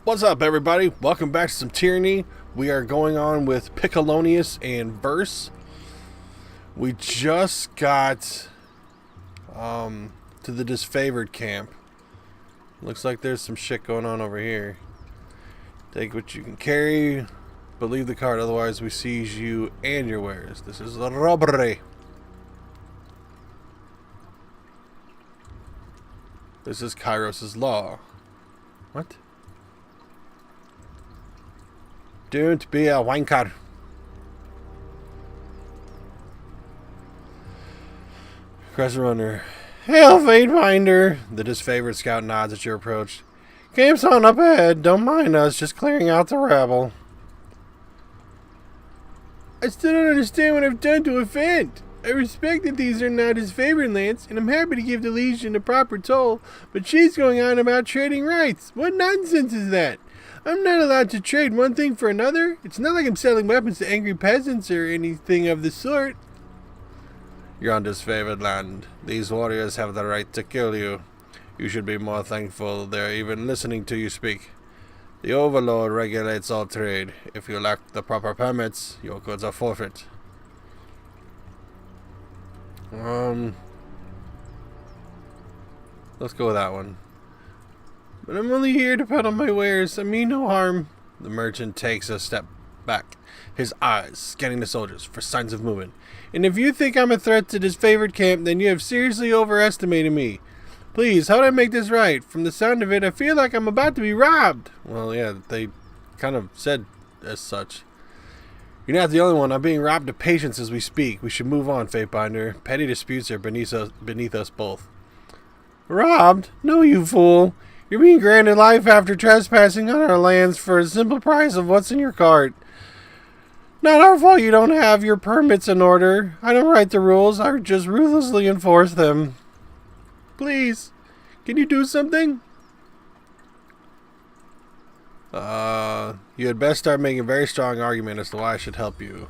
What's up, everybody? Welcome back to some Tyranny. We are going on with Pickle and Verse. We just got to the disfavored camp. Looks like there's some shit going on over here. Take what you can carry, but leave the cart, otherwise we seize you and your wares. This is a robbery. This is Kyros' law. What? Don't be a wanker. Crescent Runner. Hail, Fatefinder! The disfavored scout nods at your approach. Camp's on up ahead. Don't mind us, just clearing out the rabble. I still don't understand what I've done to offend. I respect that these are not his favorite lands, and I'm happy to give the Legion a proper toll, but she's going on about trading rights. What nonsense is that? I'm not allowed to trade one thing for another. It's not like I'm selling weapons to angry peasants or anything of the sort. You're on disfavored land. These warriors have the right to kill you. You should be more thankful they're even listening to you speak. The Overlord regulates all trade. If you lack the proper permits, your goods are forfeit. Let's go with that one. But I'm only here to peddle my wares. I mean no harm. The merchant takes a step back, his eyes scanning the soldiers for signs of movement. And if you think I'm a threat to this favored camp, then you have seriously overestimated me. Please, how do I make this right? From the sound of it, I feel like I'm about to be robbed. Well, yeah, they kind of said as such. You're not the only one. I'm being robbed of patience as we speak. We should move on, Fatebinder. Petty disputes are beneath us both. Robbed? No, you fool. You're being granted life after trespassing on our lands for a simple price of what's in your cart. Not our fault you don't have your permits in order. I don't write the rules. I just ruthlessly enforce them. Please, can you do something? You had best start making a very strong argument as to why I should help you.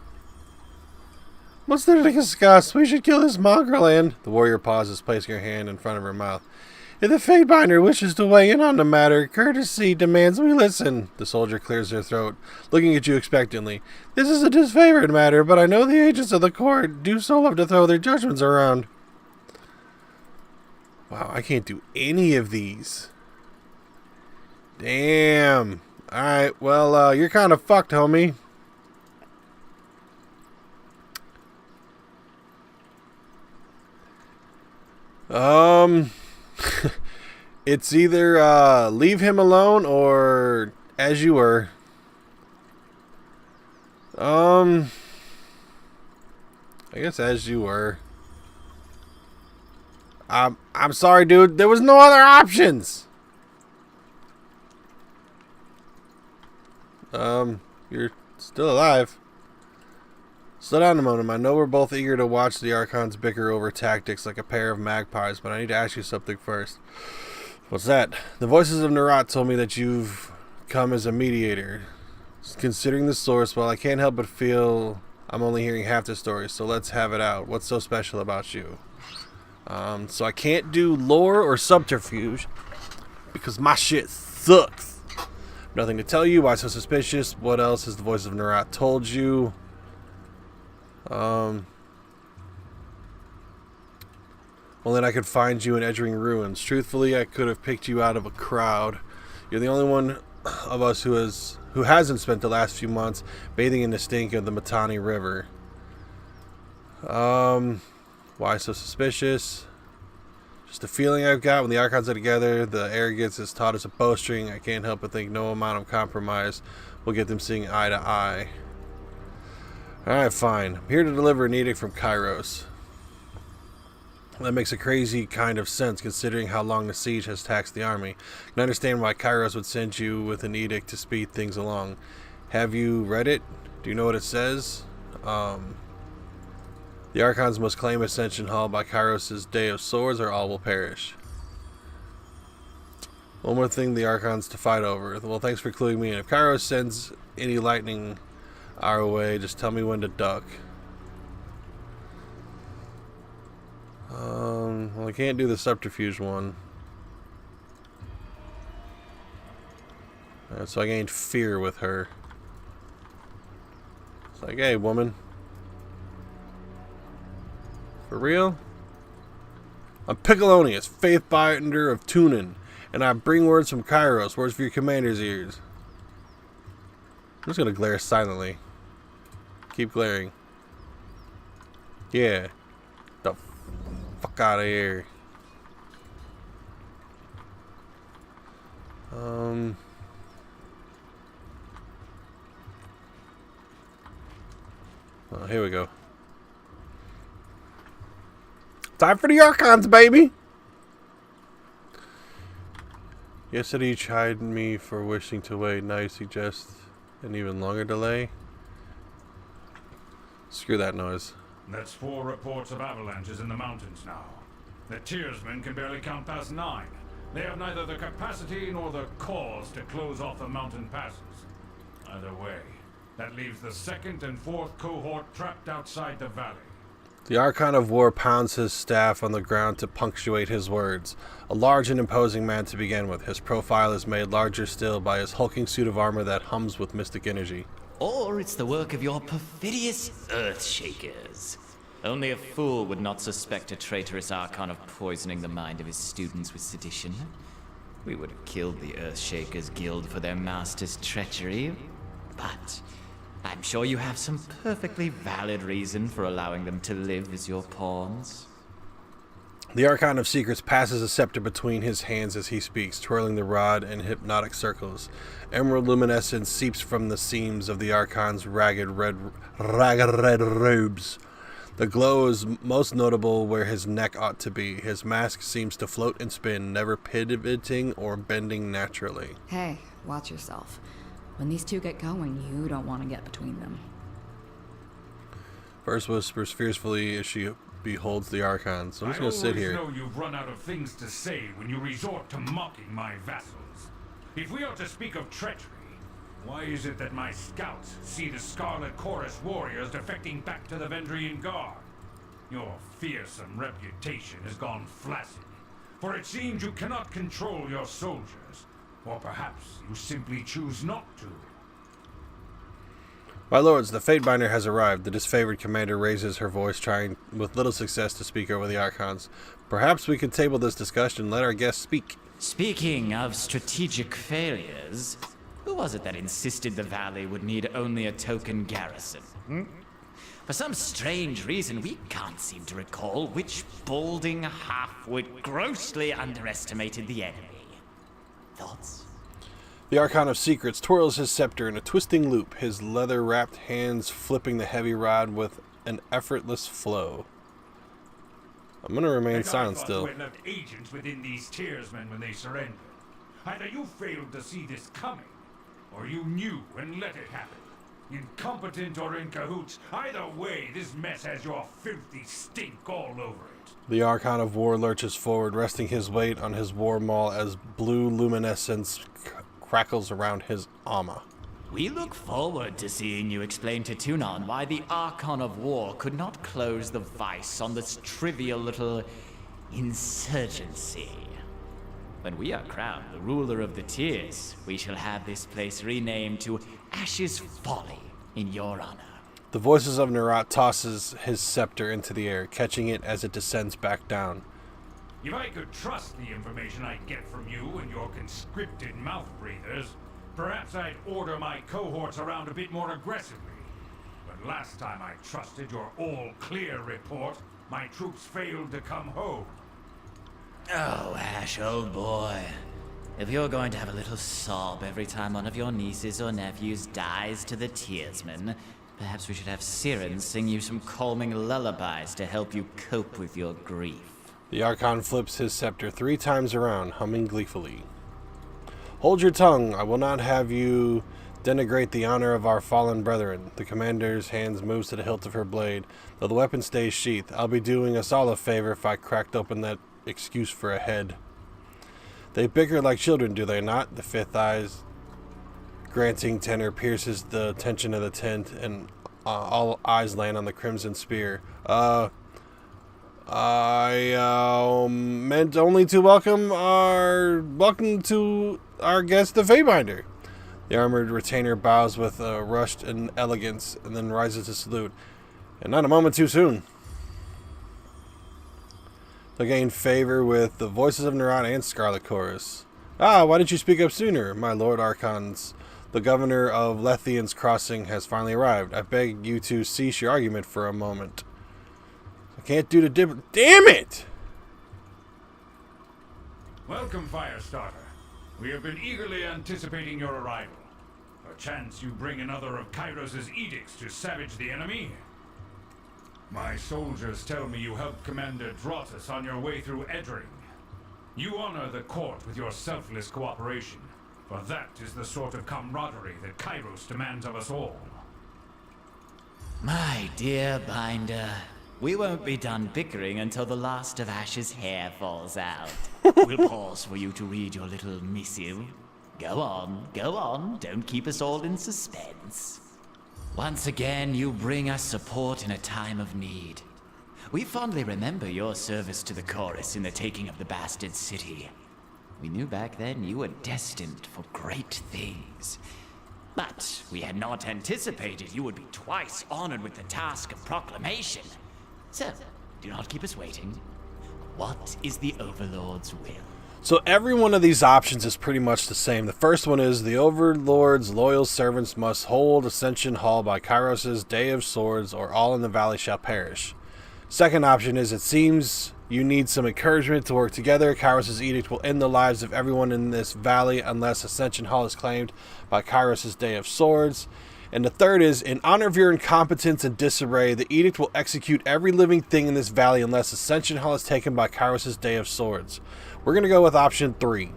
What's there to discuss? We should kill this mongrel. The warrior pauses, placing her hand in front of her mouth. If the Fatebinder wishes to weigh in on the matter, courtesy demands we listen. The soldier clears her throat, looking at you expectantly. This is a disfavored matter, but I know the agents of the court do so love to throw their judgments around. Wow, I can't do any of these. Damn. Alright, well, you're kind of fucked, homie. It's either leave him alone or as you were. I guess as you were. I'm sorry, dude. There was no other options. You're still alive. Slow down a moment. I know we're both eager to watch the Archons bicker over tactics like a pair of magpies, but I need to ask you something first. What's that? The voices of Nerat told me that you've come as a mediator. Considering the source, well, I can't help but feel I'm only hearing half the story, so let's have it out. What's so special about you? So I can't do lore or subterfuge because my shit sucks. Nothing to tell you. Why so suspicious? What else has the voice of Nerat told you? Only that I could find you in Edgering Ruins. Truthfully, I could have picked you out of a crowd. You're the only one of us who hasn't spent the last few months bathing in the stink of the Matani River. Why so suspicious? Just a feeling I've got when the Archons are together. The arrogance has taught us a bowstring. I can't help but think no amount of compromise will get them seeing eye to eye. Alright, fine. I'm here to deliver an edict from Kyros. That makes a crazy kind of sense considering how long the siege has taxed the army. I can understand why Kyros would send you with an edict to speed things along. Have you read it? Do you know what it says? The Archons must claim Ascension Hall by Kyros' Day of Swords or all will perish. One more thing the Archons to fight over. Well, thanks for cluing me in. If Kyros sends any lightning our way, just tell me when to duck. Well, I can't do the subterfuge one. So I gained fear with her. It's like, hey, woman. For real? I'm Piccolonius, Faithbinder of Tunin, and I bring words from Kyros, words for your commander's ears. I'm just gonna glare silently. Keep glaring. Yeah. The fuck out of here. Oh, here we go. Time for the Archons, baby! Yesterday you chided me for wishing to wait. Now you suggest an even longer delay? Screw that noise. That's 4 reports of avalanches in the mountains now. The Tearsmen can barely count past 9. They have neither the capacity nor the cause to close off the mountain passes. Either way, that leaves the 2nd and 4th cohort trapped outside the valley. The Archon of War pounds his staff on the ground to punctuate his words. A large and imposing man to begin with, his profile is made larger still by his hulking suit of armor that hums with mystic energy. Or it's the work of your perfidious Earthshakers. Only a fool would not suspect a traitorous Archon of poisoning the mind of his students with sedition. We would have killed the Earthshakers Guild for their master's treachery, but I'm sure you have some perfectly valid reason for allowing them to live as your pawns. The Archon of Secrets passes a scepter between his hands as he speaks, twirling the rod in hypnotic circles. Emerald luminescence seeps from the seams of the Archon's ragged red robes. The glow is most notable where his neck ought to be. His mask seems to float and spin, never pivoting or bending naturally. Hey, watch yourself. When these two get going, you don't want to get between them. First whispers fiercely as she beholds the Archon. So I'm just going to sit here. I always know you've run out of things to say when you resort to mocking my vassals. If we are to speak of treachery, why is it that my scouts see the Scarlet Chorus warriors defecting back to the Vendrian Guard? Your fearsome reputation has gone flaccid, for it seems you cannot control your soldiers, or perhaps you simply choose not to. My lords, the Fatebinder has arrived. The disfavored commander raises her voice, trying with little success to speak over the Archons. Perhaps we could table this discussion and let our guests speak. Speaking of strategic failures, who was it that insisted the valley would need only a token garrison? For some strange reason, we can't seem to recall which balding halfwit grossly underestimated the enemy. Thoughts? The Archon of Secrets twirls his scepter in a twisting loop, his leather-wrapped hands flipping the heavy rod with an effortless flow. I'm going to remain silent still. You left agents within these Tearsmen when they surrendered. Either you failed to see this coming, or you knew and let it happen. Incompetent or in cahoots, either way, this mess has your filthy stink all over it. The Archon of War lurches forward, resting his weight on his war maul as blue luminescence crackles around his armor. We look forward to seeing you explain to Tunon why the Archon of War could not close the vice on this trivial little insurgency. When we are crowned the ruler of the Tears, we shall have this place renamed to Ashe's Folly in your honor. The voices of Nerat tosses his scepter into the air, catching it as it descends back down. If I could trust the information I get from you and your conscripted mouth breathers, perhaps I'd order my cohorts around a bit more aggressively. But last time I trusted your all-clear report, my troops failed to come home. Oh, Ashe, old boy. If you're going to have a little sob every time one of your nieces or nephews dies to the Tearsmen, perhaps we should have Siren sing you some calming lullabies to help you cope with your grief. The Archon flips his scepter 3 times around, humming gleefully. Hold your tongue. I will not have you denigrate the honor of our fallen brethren. The commander's hands moves to the hilt of her blade, though the weapon stays sheathed. I'll be doing us all a favor if I cracked open that excuse for a head. They bicker like children, do they not? The fifth eye's granting tenor pierces the tension of the tent, and all eyes land on the crimson spear. I meant only to welcome to our guest, the Fatebinder. The armored retainer bows with rushed elegance and then rises to salute. And not a moment too soon. To gain favor with the voices of Nerat and Scarlet Chorus. Ah, why didn't you speak up sooner, my Lord Archons? The governor of Lethian's Crossing has finally arrived. I beg you to cease your argument for a moment. I can't do the Damn it! Welcome, Firestarter. We have been eagerly anticipating your arrival. Perchance you bring another of Kyros' edicts to savage the enemy? My soldiers tell me you helped Commander Drotus on your way through Edring. You honor the court with your selfless cooperation, for that is the sort of camaraderie that Kyros demands of us all. My dear Binder, we won't be done bickering until the last of Ashe's hair falls out. We'll pause for you to read your little missive. Go on, don't keep us all in suspense. Once again, you bring us support in a time of need. We fondly remember your service to the chorus in the taking of the bastard city. We knew back then you were destined for great things. But we had not anticipated you would be twice honored with the task of proclamation. So, do not keep us waiting. What is the Overlord's will? So every one of these options is pretty much the same. The first one is the Overlord's loyal servants must hold Ascension Hall by Kyros' Day of Swords, or all in the valley shall perish. Second option is it seems you need some encouragement to work together. Kyros' edict will end the lives of everyone in this valley unless Ascension Hall is claimed by Kyros' Day of Swords. And the third is, in honor of your incompetence and disarray, the edict will execute every living thing in this valley unless Ascension Hall is taken by Kyros' Day of Swords. We're going to go with option 3.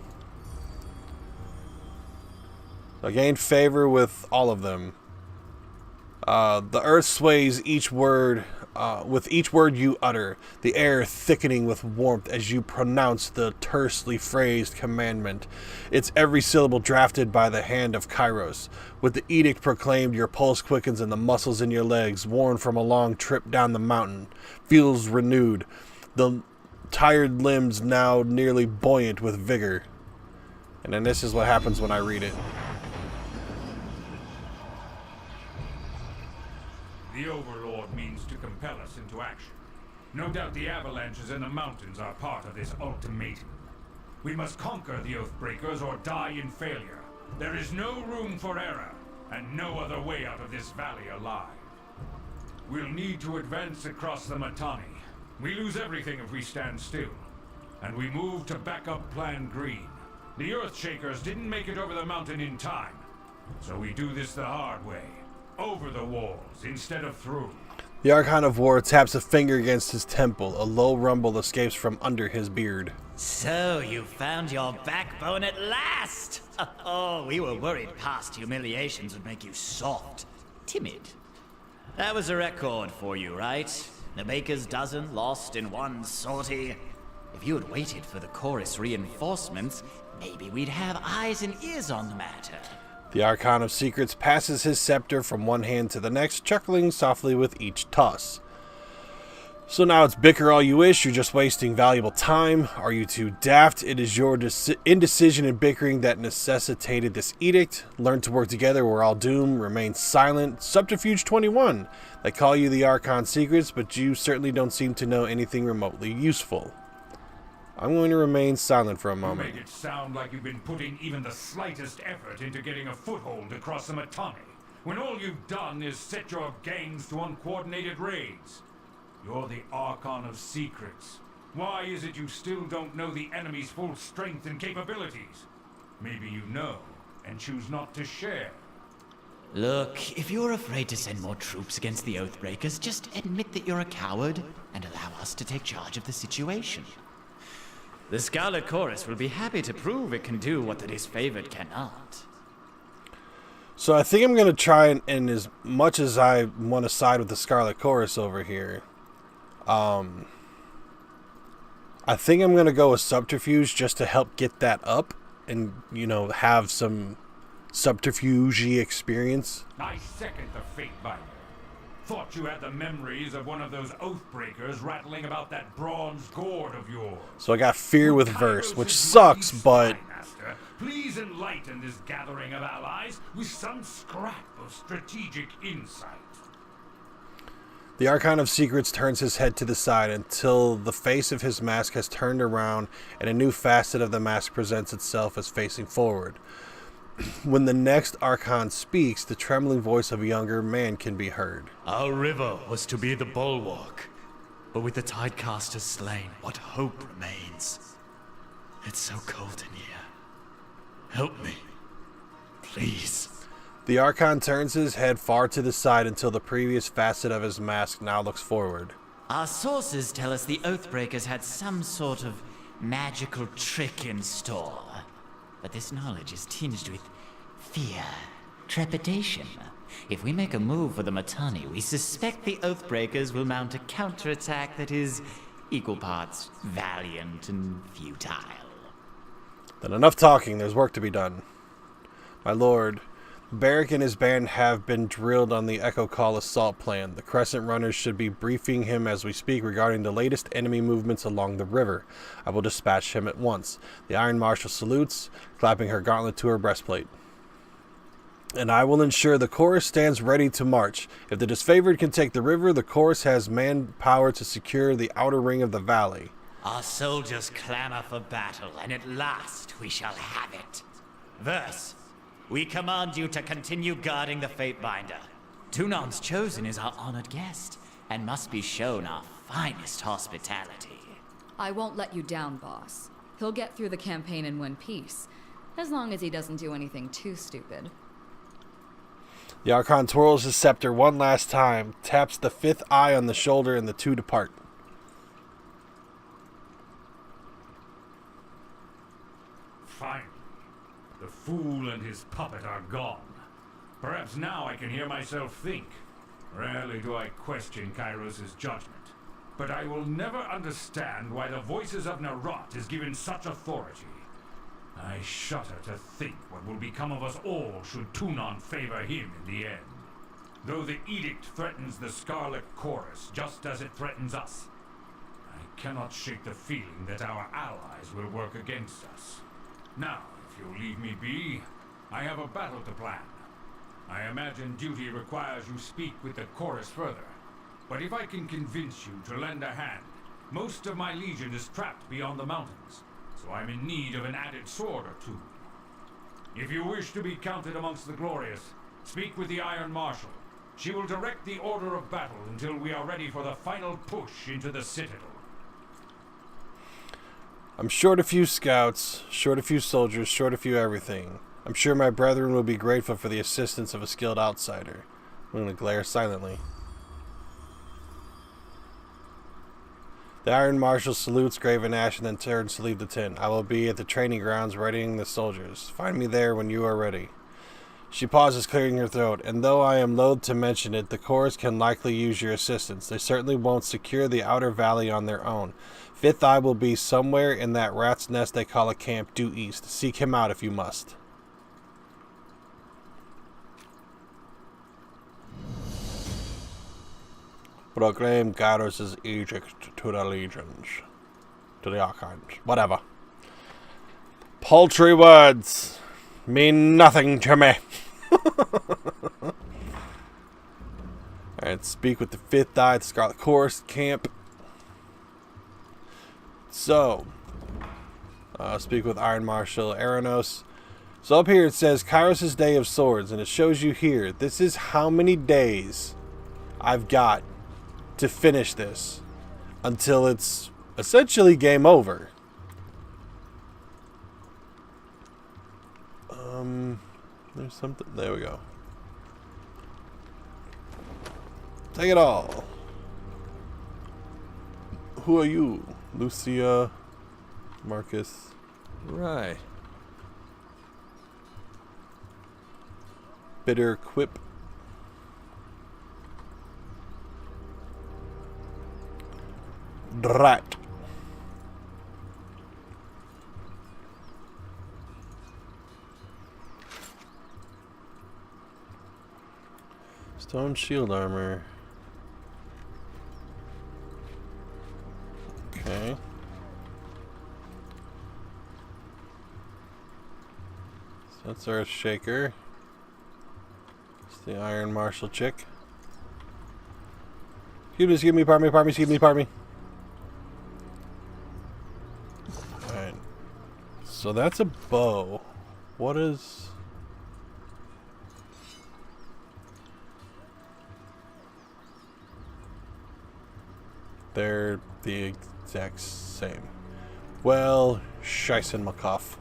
I gain favor with all of them. The earth sways each word, with each word you utter, the air thickening with warmth as you pronounce the tersely phrased commandment. It's every syllable drafted by the hand of Kyros. With the edict proclaimed, your pulse quickens and the muscles in your legs, worn from a long trip down the mountain, feels renewed. The tired limbs now nearly buoyant with vigor. And then this is what happens when I read it. The Overlord means to compel us into action. No doubt the avalanches in the mountains are part of this ultimatum. We must conquer the Oathbreakers or die in failure. There is no room for error, and no other way out of this valley alive. We'll need to advance across the Mittani. We lose everything if we stand still. And we move to back up Plan Green. The Earthshakers didn't make it over the mountain in time. So we do this the hard way. Over the walls instead of through. The Archon of War taps a finger against his temple. A low rumble escapes from under his beard. So, you found your backbone at last! Oh, we were worried past humiliations would make you soft. Timid. That was a record for you, right? The baker's dozen lost in one sortie. If you had waited for the chorus reinforcements, maybe we'd have eyes and ears on the matter. The Archon of Secrets passes his scepter from one hand to the next, chuckling softly with each toss. So now it's bicker all you wish, you're just wasting valuable time. Are you too daft? It is your indecision and bickering that necessitated this edict. Learn to work together, we're all doomed. Remain silent. Subterfuge 21. They call you the Archon Secrets, but you certainly don't seem to know anything remotely useful. I'm going to remain silent for a moment. You make it sound like you've been putting even the slightest effort into getting a foothold across the Mittani, when all you've done is set your gangs to uncoordinated raids. You're the Archon of Secrets. Why is it you still don't know the enemy's full strength and capabilities? Maybe you know, and choose not to share. Look, if you're afraid to send more troops against the Oathbreakers, just admit that you're a coward and allow us to take charge of the situation. The Scarlet Chorus will be happy to prove it can do what the disfavored cannot. So I think I'm going to try and as much as I want to side with the Scarlet Chorus over here, I think I'm going to go with Subterfuge just to help get that up and, you know, have some subterfuge-y experience. I second the fate binder. Thought you had the memories of one of those Oathbreakers rattling about that bronze gourd of yours. So I got fear with Kyros verse, which is sucks, mighty but... spy master. Please enlighten this gathering of allies with some scrap of strategic insight. The Archon of Secrets turns his head to the side until the face of his mask has turned around and a new facet of the mask presents itself as facing forward. When the next Archon speaks, the trembling voice of a younger man can be heard. Our river was to be the bulwark, but with the Tidecasters slain, what hope remains? It's so cold in here. Help me, please. The Archon turns his head far to the side until the previous facet of his mask now looks forward. Our sources tell us the Oathbreakers had some sort of magical trick in store. But this knowledge is tinged with fear, trepidation. If we make a move for the Matani, we suspect the Oathbreakers will mount a counterattack that is equal parts valiant and futile. Then enough talking, there's work to be done. My lord, Barrick and his band have been drilled on the Echo Call assault plan. The Crescent Runners should be briefing him as we speak regarding the latest enemy movements along the river. I will dispatch him at once. The Iron Marshal salutes, clapping her gauntlet to her breastplate. And I will ensure the chorus stands ready to march. If the disfavored can take the river, the chorus has manpower to secure the outer ring of the valley. Our soldiers clamor for battle, and at last we shall have it. Verse, we command you to continue guarding the Fatebinder. Tunan's Chosen is our honored guest, and must be shown our finest hospitality. I won't let you down, boss. He'll get through the campaign in one piece, as long as he doesn't do anything too stupid. The Archon twirls his scepter one last time, taps the fifth eye on the shoulder, and the two depart. Finally, the fool and his puppet are gone. Perhaps now I can hear myself think. Rarely do I question Kyros' judgment, but I will never understand why the voices of Nerat is given such authority. I shudder to think what will become of us all should Tunon favor him in the end. Though the edict threatens the Scarlet Chorus just as it threatens us, I cannot shake the feeling that our allies will work against us. Now, if you'll leave me be, I have a battle to plan. I imagine duty requires you speak with the chorus further, but if I can convince you to lend a hand, most of my legion is trapped beyond the mountains, so I'm in need of an added sword or two. If you wish to be counted amongst the glorious, speak with the Iron Marshal. She will direct the order of battle until we are ready for the final push into the Citadel. I'm short a few scouts, short a few soldiers, short a few everything. I'm sure my brethren will be grateful for the assistance of a skilled outsider. I'm going to glare silently. The Iron Marshal salutes Graven, Ashe, and then turns to leave the tent. I will be at the training grounds readying the soldiers. Find me there when you are ready. She pauses, clearing her throat, and though I am loath to mention it, the chorus can likely use your assistance. They certainly won't secure the outer valley on their own. Fifth Eye will be somewhere in that rat's nest they call a camp due east. Seek him out if you must. Proclaim Kyros' edict to the legions. To the archons. Whatever. Paltry words mean nothing to me. Alright, speak with the Fifth Eye at the Scarlet Chorus camp. So, speak with Iron Marshal Aranos. So up here it says Kyros' Day of Swords, and it shows you here. This is how many days I've got to finish this until it's essentially game over. There's something. There we go. Take it all. Who are you? Lucia, Marcus. Right. Bitter quip. Drat. Stone shield armor. That's Earthshaker. It's the Iron Marshal chick. Excuse me, pardon me. Alright. So that's a bow. What is... They're the exact same. Well, Scheisse Makoff.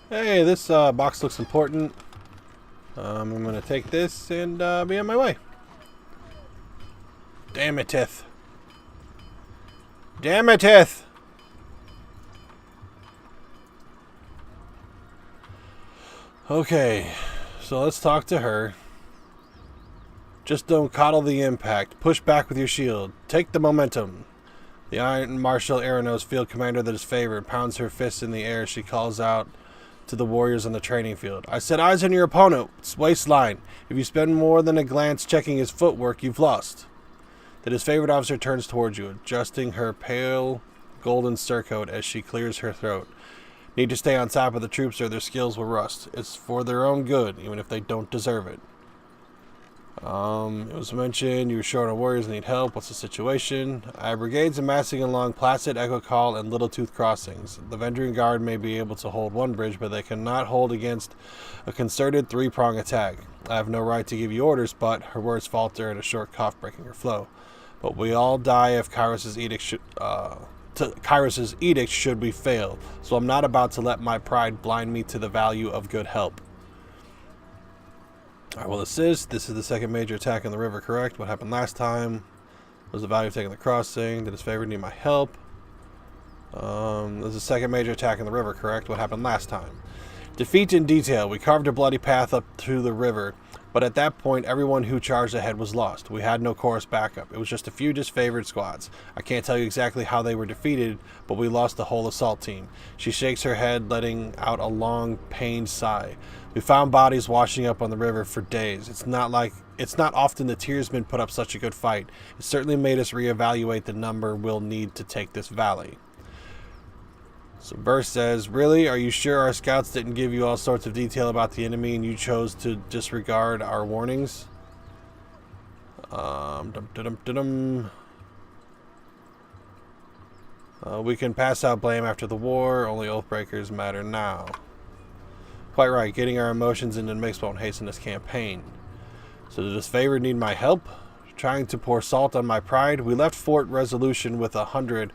Hey, this box looks important. I'm gonna take this and be on my way. Damn it, Damn it, Okay, so let's talk to her. Just don't coddle the impact. Push back with your shield. Take the momentum. The Iron Marshal Aranos, field commander that is favored, pounds her fist in the air as she calls out to the warriors on the training field. I said eyes on your opponent's waistline. If you spend more than a glance checking his footwork, you've lost. The disfavored officer turns towards you, adjusting her pale golden surcoat as she clears her throat. Need to stay on top of the troops or their skills will rust. It's for their own good, even if they don't deserve it. It was mentioned you were short on warriors and need help. What's the situation? I have brigades amassing along Placid, Echo Call, and Little Tooth crossings. The Vendrian Guard may be able to hold one bridge, but they cannot hold against a concerted three-prong attack. I have no right to give you orders, but her words falter and a short cough breaking her flow. But we all die if Kyros' edict should we fail, so I'm not about to let my pride blind me to the value of good help. I will assist. This is the second major attack in the river, correct? What happened last time? Was the value of taking the crossing? Did his favor need my help? This is the second major attack in the river, correct? What happened last time? Defeat in detail. We carved a bloody path up to the river, but at that point, everyone who charged ahead was lost. We had no chorus backup. It was just a few disfavored squads. I can't tell you exactly how they were defeated, but we lost the whole assault team. She shakes her head, letting out a long, pained sigh. We found bodies washing up on the river for days. It's not often the Tearsmen put up such a good fight. It certainly made us reevaluate the number we'll need to take this valley. So Burst says, really? Are you sure our scouts didn't give you all sorts of detail about the enemy and you chose to disregard our warnings? We can pass out blame after the war. Only Oathbreakers matter now. Quite right. Getting our emotions into the mix won't hasten this campaign. So does this favor need my help? Trying to pour salt on my pride? We left Fort Resolution with 100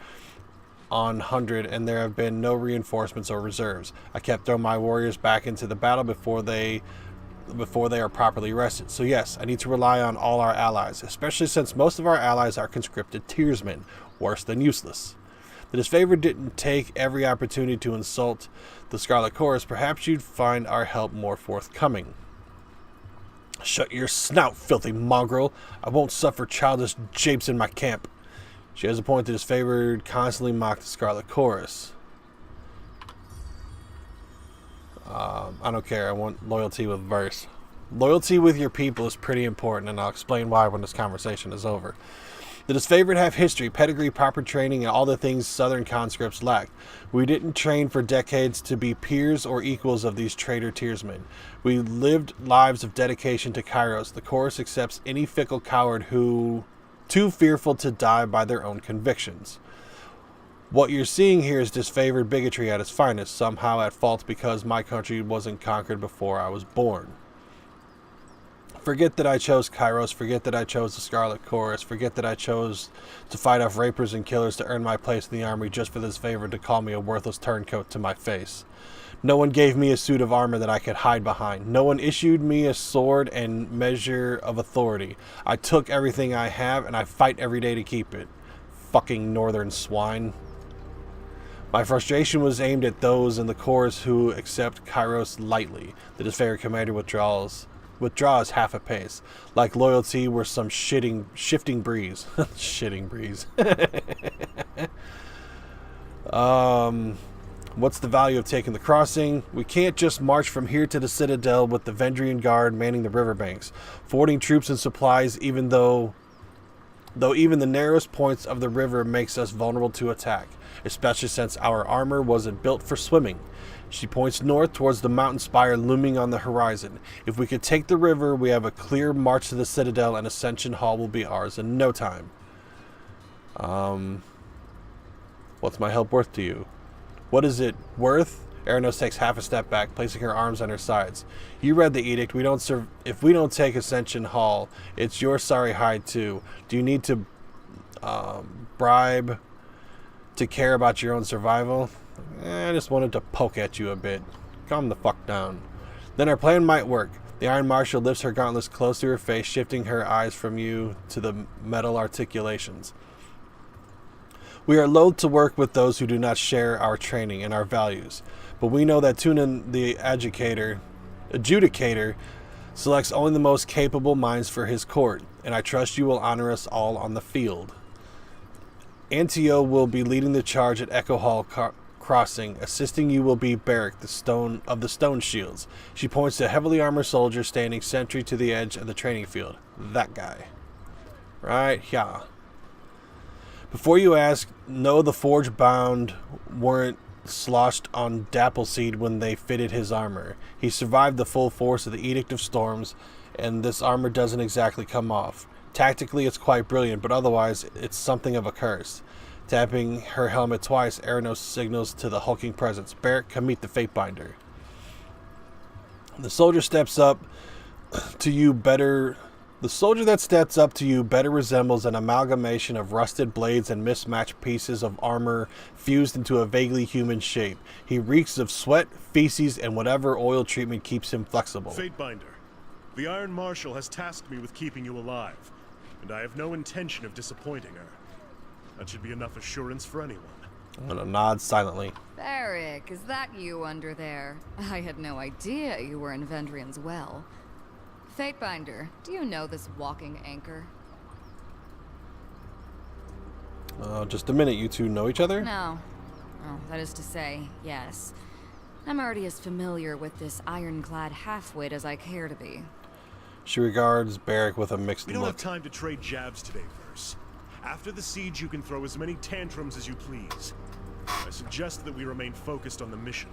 on 100, and there have been no reinforcements or reserves. I kept throwing my warriors back into the battle before they are properly rested. So yes, I need to rely on all our allies, especially since most of our allies are conscripted Tearsmen, worse than useless. The disfavored didn't take every opportunity to insult the Scarlet Chorus. Perhaps you'd find our help more forthcoming. Shut your snout, filthy mongrel. I won't suffer childish japes in my camp. She has a point that disfavored constantly mock the Scarlet Chorus. I don't care. I want loyalty with verse. Loyalty with your people is pretty important, and I'll explain why when this conversation is over. The disfavored have history, pedigree, proper training, and all the things Southern conscripts lack. We didn't train for decades to be peers or equals of these traitor Tearsmen. We lived lives of dedication to Kyros. The Chorus accepts any fickle coward who too fearful to die by their own convictions. What you're seeing here is disfavored bigotry at its finest, somehow at fault because my country wasn't conquered before I was born. Forget that I chose Kyros, forget that I chose the Scarlet Chorus, forget that I chose to fight off rapers and killers to earn my place in the army just for this favor to call me a worthless turncoat to my face. No one gave me a suit of armor that I could hide behind. No one issued me a sword and measure of authority. I took everything I have and I fight every day to keep it. Fucking northern swine. My frustration was aimed at those in the chorus who accept Kyros lightly. The disfavored commander withdraws half a pace, like loyalty were some shifting breeze. Shitting breeze. What's the value of taking the crossing? We can't just march from here to the Citadel with the Vendrian Guard manning the riverbanks, forwarding troops and supplies, even though though even the narrowest points of the river makes us vulnerable to attack, especially since our armor wasn't built for swimming. She points north towards the mountain spire looming on the horizon. If we could take the river, we have a clear march to the Citadel, and Ascension Hall will be ours in no time. What's my help worth to you? What is it worth? Eranos takes half a step back, placing her arms on her sides. You read the edict. If we don't take Ascension Hall, it's your sorry hide too. Do you need to bribe to care about your own survival? I just wanted to poke at you a bit. Calm the fuck down. Then our plan might work. The Iron Marshal lifts her gauntlets close to her face, shifting her eyes from you to the metal articulations. We are loath to work with those who do not share our training and our values, but we know that Tunan, the adjudicator, selects only the most capable minds for his court, and I trust you will honor us all on the field. Antio will be leading the charge at Echo Hall Crossing. Assisting you will be Barrick, the Stone Shields. She points to a heavily armored soldier standing sentry to the edge of the training field. That guy. Right here. Before you ask, no, the Forge Bound weren't sloshed on Dappleseed when they fitted his armor. He survived the full force of the Edict of Storms, and this armor doesn't exactly come off. Tactically, it's quite brilliant, but otherwise, it's something of a curse. Tapping her helmet twice, Eranos signals to the hulking presence. Barrick, come meet the Fatebinder. The soldier that steps up to you better resembles an amalgamation of rusted blades and mismatched pieces of armor fused into a vaguely human shape. He reeks of sweat, feces, and whatever oil treatment keeps him flexible. Fatebinder, the Iron Marshal has tasked me with keeping you alive, and I have no intention of disappointing her. That should be enough assurance for anyone. I'm gonna nod silently. Barrick, is that you under there? I had no idea you were in Vendrian's well. Fatebinder, do you know this walking anchor? Just a minute, you two know each other? No. Oh, that is to say, yes. I'm already as familiar with this ironclad halfwit as I care to be. She regards Barrick with a mixed We don't look. have time to trade jabs today, Verse. After the siege, you can throw as many tantrums as you please. I suggest that we remain focused on the mission.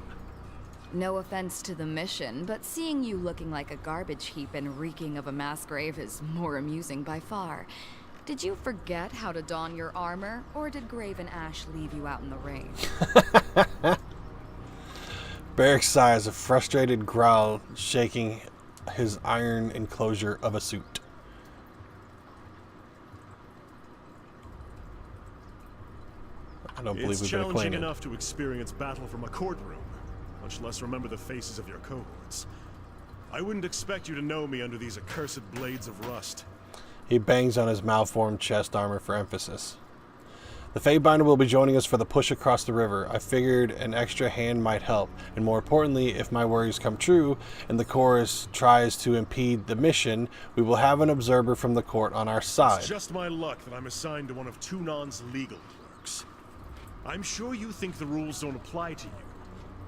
No offense to the mission, but seeing you looking like a garbage heap and reeking of a mass grave is more amusing by far. Did you forget how to don your armor, or did Graven Ashe leave you out in the rain? Barrick sighs, a frustrated growl shaking his iron enclosure of a suit. I don't believe It's we've been challenging acquainted. enough to experience battle from a courtroom, much less remember the faces of your cohorts. I wouldn't expect you to know me under these accursed blades of rust. He bangs on his malformed chest armor for emphasis. The Fatebinder will be joining us for the push across the river. I figured an extra hand might help, and more importantly, if my worries come true and the chorus tries to impede the mission, we will have an observer from the court on our side. It's just my luck that I'm assigned to one of Tunan's legal clerks. I'm sure you think the rules don't apply to you,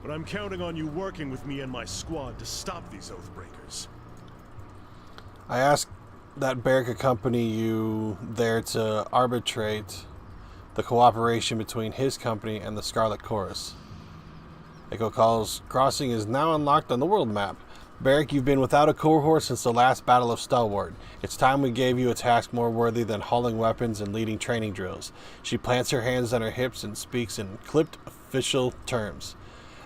but I'm counting on you working with me and my squad to stop these Oathbreakers. I ask that Barrick accompany you there to arbitrate the cooperation between his company and the Scarlet Chorus. Echo Calls Crossing is now unlocked on the world map. Barrick, you've been without a cohort since the last Battle of Stalwart. It's time we gave you a task more worthy than hauling weapons and leading training drills. She plants her hands on her hips and speaks in clipped official terms.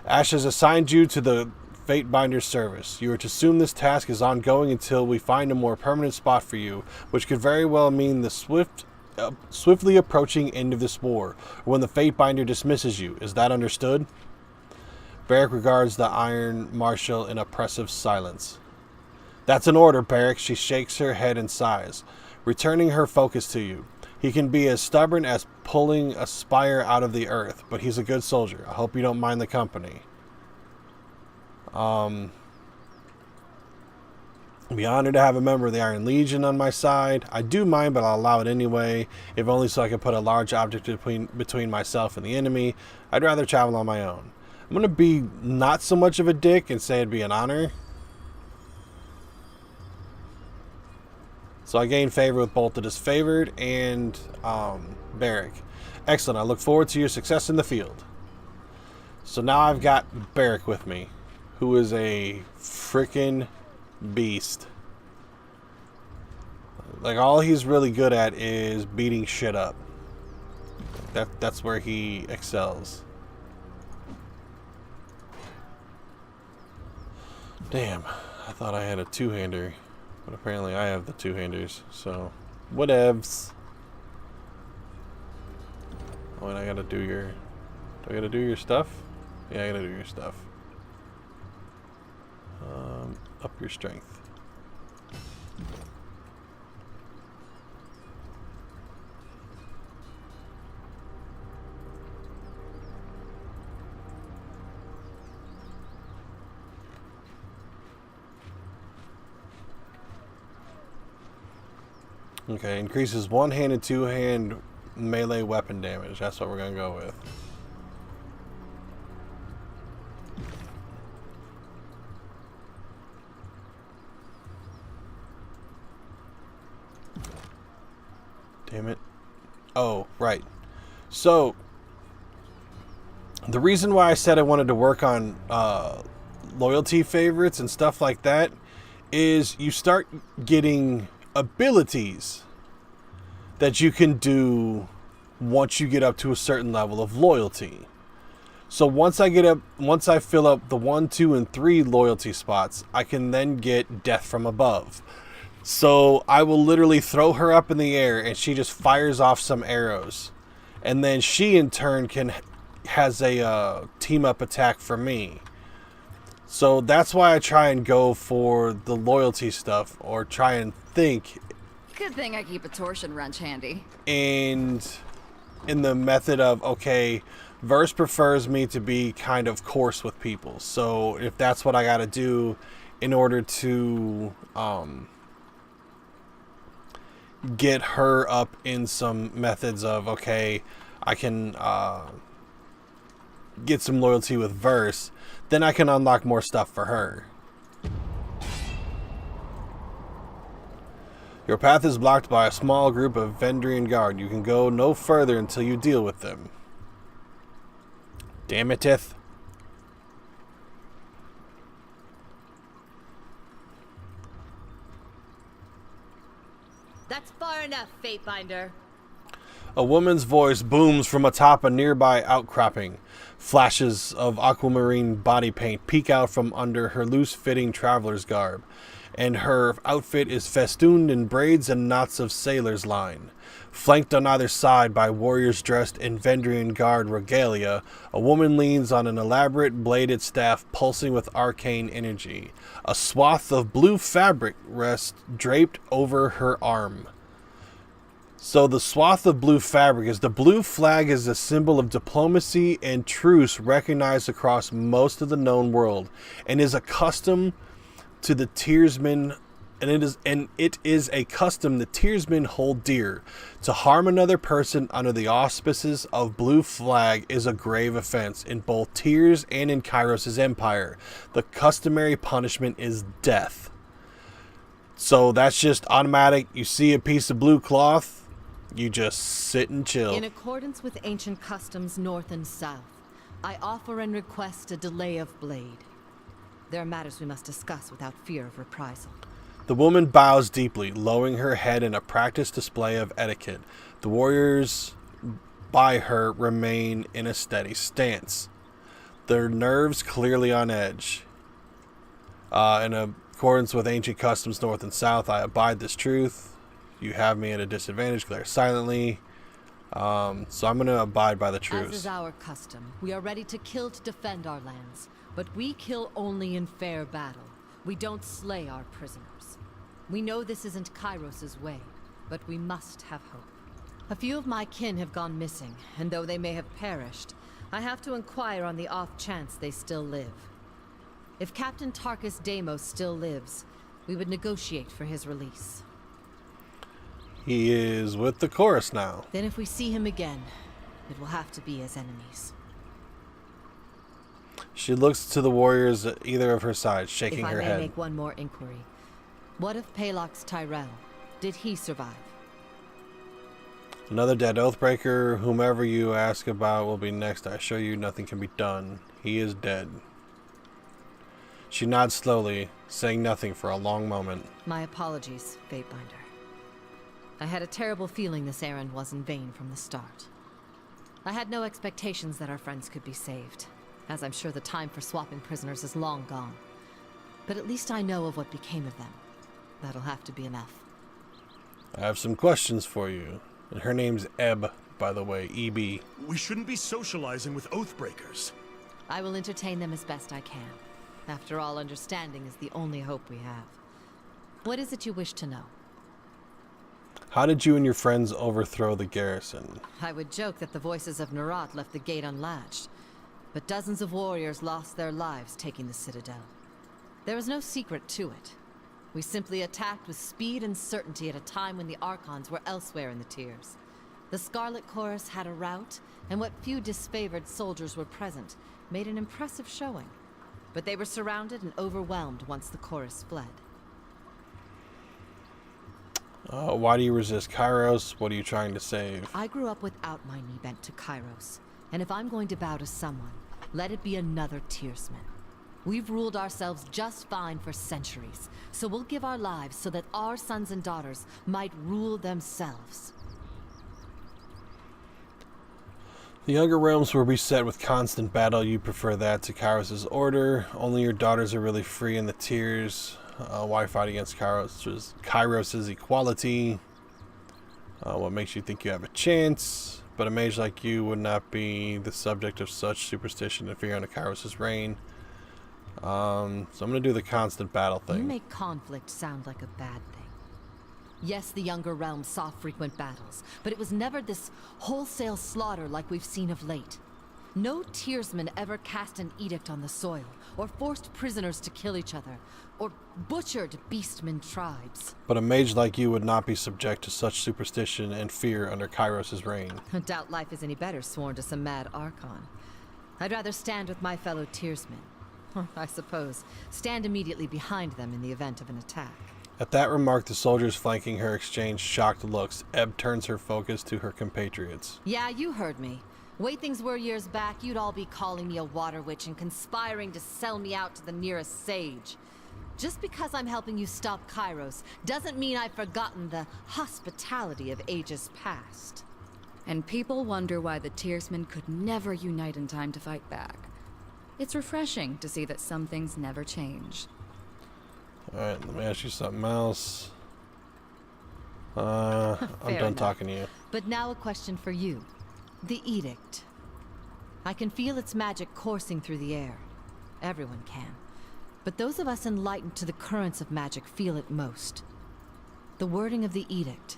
Ashe has assigned you to the Fatebinder's service. You are to assume this task is ongoing until we find a more permanent spot for you, which could very well mean the swiftly approaching end of this war, or when the Fatebinder dismisses you. Is that understood? Barrick regards the Iron Marshal in oppressive silence. That's an order, Barrick. She shakes her head and sighs, returning her focus to you. He can be as stubborn as pulling a spire out of the earth, but he's a good soldier. I hope you don't mind the company. I'd be honored to have a member of the Iron Legion on my side. I do mind, but I'll allow it anyway, if only so I can put a large object between myself and the enemy. I'd rather travel on my own. I'm going to be not so much of a dick and say it'd be an honor. So I gained favor with both the disfavored and Barrack. Excellent. I look forward to your success in the field. So now I've got Barrack with me, who is a freaking beast. Like, all he's really good at is beating shit up. That's where he excels. Damn, I thought I had a two-hander, but apparently I have the two-handers, so whatevs. Oh, and I gotta do your... Do I gotta do your stuff? Yeah, I gotta do your stuff. Up your strength. Okay, increases one-hand and two-hand melee weapon damage. That's what we're gonna go with. Damn it. Oh, right. So, the reason why I said I wanted to work on loyalty favorites and stuff like that is you start getting abilities that you can do once you get up to a certain level of loyalty. So once I fill up the 1, 2, and 3 loyalty spots, I can then get Death from Above. So I will literally throw her up in the air and she just fires off some arrows. And then she in turn has a team up attack for me. So that's why I try and go for the loyalty stuff, or try and think. Good thing I keep a torsion wrench handy. And in the method of, okay, Verse prefers me to be kind of coarse with people. So if that's what I gotta do in order to get her up in some methods of, okay, I can get some loyalty with Verse, then I can unlock more stuff for her. Your path is blocked by a small group of Vendrian Guard. You can go no further until you deal with them. Damn iteth. That's far enough, Fatebinder. A woman's voice booms from atop a nearby outcropping. Flashes of aquamarine body paint peek out from under her loose-fitting traveler's garb, and her outfit is festooned in braids and knots of sailor's line. Flanked on either side by warriors dressed in Vendrian Guard regalia, a woman leans on an elaborate bladed staff pulsing with arcane energy. A swath of blue fabric rests draped over her arm. So the swath of blue fabric is the blue flag, is a symbol of diplomacy and truce recognized across most of the known world, and is a custom to the Tearsmen, and it is a custom the Tearsmen hold dear. To harm another person under the auspices of blue flag is a grave offense in both Tears and in Kyros' empire. The customary punishment is death. So that's just automatic. You see a piece of blue cloth, you just sit and chill. In accordance with ancient customs north and south, I offer and request a delay of blade. There are matters we must discuss without fear of reprisal. The woman bows deeply, lowering her head in a practiced display of etiquette. The warriors by her remain in a steady stance, their nerves clearly on edge. In accordance with ancient customs north and south, I abide this truth. You have me at a disadvantage, glare silently. So I'm going to abide by the truth. As is our custom, we are ready to kill to defend our lands, but we kill only in fair battle. We don't slay our prisoners. We know this isn't Kyros' way, but we must have hope. A few of my kin have gone missing, and though they may have perished, I have to inquire on the off chance they still live. If Captain Tarkus Deimos still lives, we would negotiate for his release. He is with the chorus now. Then if we see him again, it will have to be as enemies. She looks to the warriors at either of her sides, shaking her If I may head. make one more inquiry. What of Palox Tyrell? Did he survive? Another dead Oathbreaker. Whomever you ask about will be next. I assure you nothing can be done. He is dead. She nods slowly, saying nothing for a long moment. My apologies, Fatebinder. I had a terrible feeling this errand was in vain from the start. I had no expectations that our friends could be saved, as I'm sure the time for swapping prisoners is long gone. But at least I know of what became of them. That'll have to be enough. I have some questions for you. And her name's Eb, by the way, E.B. We shouldn't be socializing with Oathbreakers. I will entertain them as best I can. After all, understanding is the only hope we have. What is it you wish to know? How did you and your friends overthrow the garrison? I would joke that the voices of Nerat left the gate unlatched, but dozens of warriors lost their lives taking the citadel. There was no secret to it. We simply attacked with speed and certainty at a time when the Archons were elsewhere in the tiers. The Scarlet Chorus had a rout, and what few disfavored soldiers were present made an impressive showing. But they were surrounded and overwhelmed once the chorus fled. Why do you resist Kyros? What are you trying to save? I grew up without my knee bent to Kyros, and if I'm going to bow to someone, let it be another Tiersman. We've ruled ourselves just fine for centuries, so we'll give our lives so that our sons and daughters might rule themselves. The Younger Realms were beset with constant battle. You prefer that to Kyros' order. Only your daughters are really free in the tiers. Why fight against Kyros' equality? What makes you think you have a chance? But a mage like you would not be the subject of such superstition and fear under Kyros' reign. So I'm going to do the constant battle thing. You make conflict sound like a bad thing. Yes, the Younger Realms saw frequent battles, but it was never this wholesale slaughter like we've seen of late. No Tiersman ever cast an edict on the soil, or forced prisoners to kill each other, or butchered beastmen tribes. But a mage like you would not be subject to such superstition and fear under Kyros' reign. I doubt life is any better sworn to some mad Archon. I'd rather stand with my fellow Tiersmen. Or, I suppose, stand immediately behind them in the event of an attack. At that remark, the soldiers flanking her exchanged shocked looks. Eb turns her focus to her compatriots. Yeah, you heard me. Way things were years back, you'd all be calling me a water witch and conspiring to sell me out to the nearest sage. Just because I'm helping you stop Kyros doesn't mean I've forgotten the hospitality of ages past. And people wonder why the Tiersmen could never unite in time to fight back. It's refreshing to see that some things never change. Alright, let me ask you something else. I'm done enough. talking to you. But now a question for you. The Edict. I can feel its magic coursing through the air. Everyone can. But those of us enlightened to the currents of magic feel it most. The wording of the Edict.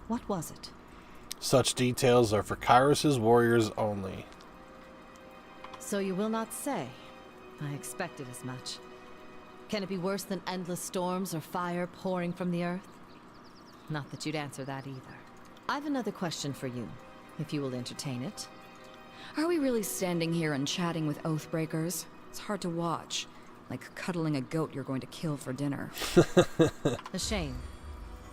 What was it? Such details are for Kyros' warriors only. So you will not say. I expected as much. Can it be worse than endless storms or fire pouring from the earth? Not that you'd answer that either. I've another question for you, if you will entertain it. Are we really standing here and chatting with Oathbreakers? It's hard to watch. Like cuddling a goat you're going to kill for dinner. A shame.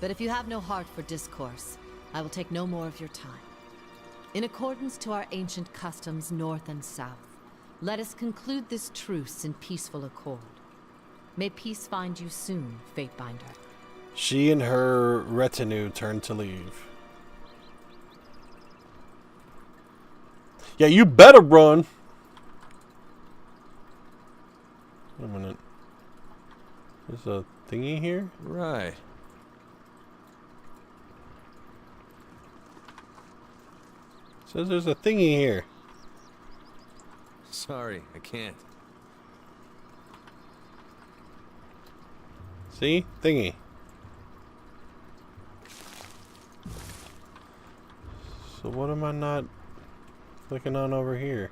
But if you have no heart for discourse, I will take no more of your time. In accordance to our ancient customs, north and south, let us conclude this truce in peaceful accord. May peace find you soon, Fatebinder. She and her retinue turn to leave. Yeah, you better run! Wait a minute. There's a thingy here? Right. Says there's a thingy here. Sorry, I can't. See? Thingy. So what am I not clicking on over here?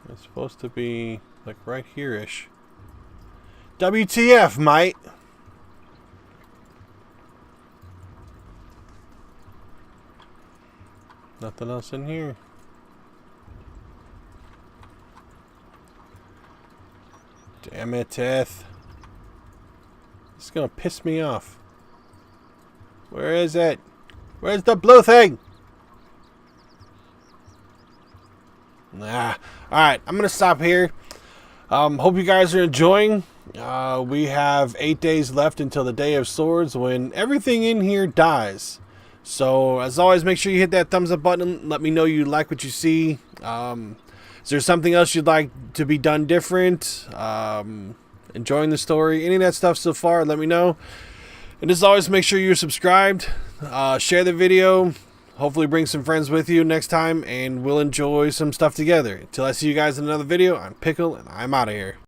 It's supposed to be like right here-ish. WTF, mate? Nothing else in here. Damn it, Teth. It's gonna piss me off. Where is it? Where's the blue thing? Nah. Alright, I'm gonna stop here. Hope you guys are enjoying. We have 8 days left until the Day of Swords when everything in here dies. So, as always, make sure you hit that thumbs up button. Let me know you like what you see. Is there something else you'd like to be done different? Enjoying the story? Any of that stuff so far, let me know. And as always, make sure you're subscribed. Share the video. Hopefully bring some friends with you next time, and we'll enjoy some stuff together. Until I see you guys in another video, I'm Pickle, and I'm out of here.